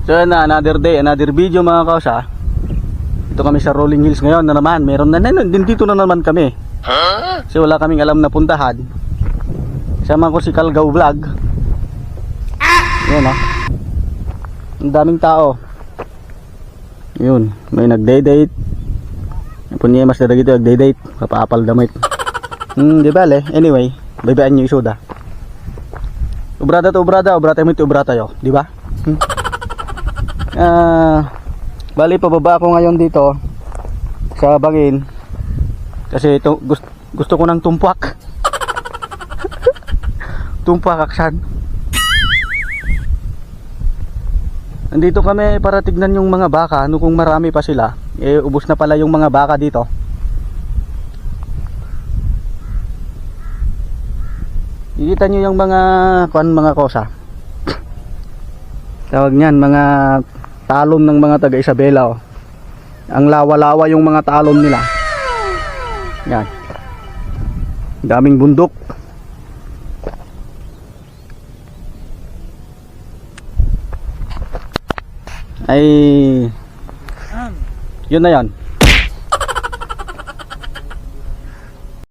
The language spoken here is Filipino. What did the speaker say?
So yan na, another day, another video mga kausa. Ito kami sa Rolling Hills ngayon na naman. Meron na din dito na naman kami. Kasi wala kaming alam na puntahan. Sama ko si Kalgaw Vlog. Yan ang daming tao. Yun, may nagde-date. Punya mas dari gitu nagde-date, papaapal damit. Di ba le? Anyway, bayaan niyo isuda. Ubrata mo ito ubrata yo, di ba? Bali pababa ako ngayon dito sa bangin kasi ito gusto ko ng tumpuak. Tumpuak aksan. Nandito kami para tignan yung mga baka, ano kung marami pa sila. Ubos na pala yung mga baka dito. Ikita nyo yung mga kosa. Tawag niyan, mga talon ng mga taga Isabela. Ang lawa-lawa yung mga talon nila. Yan. Daming bundok. Ay yun na yan.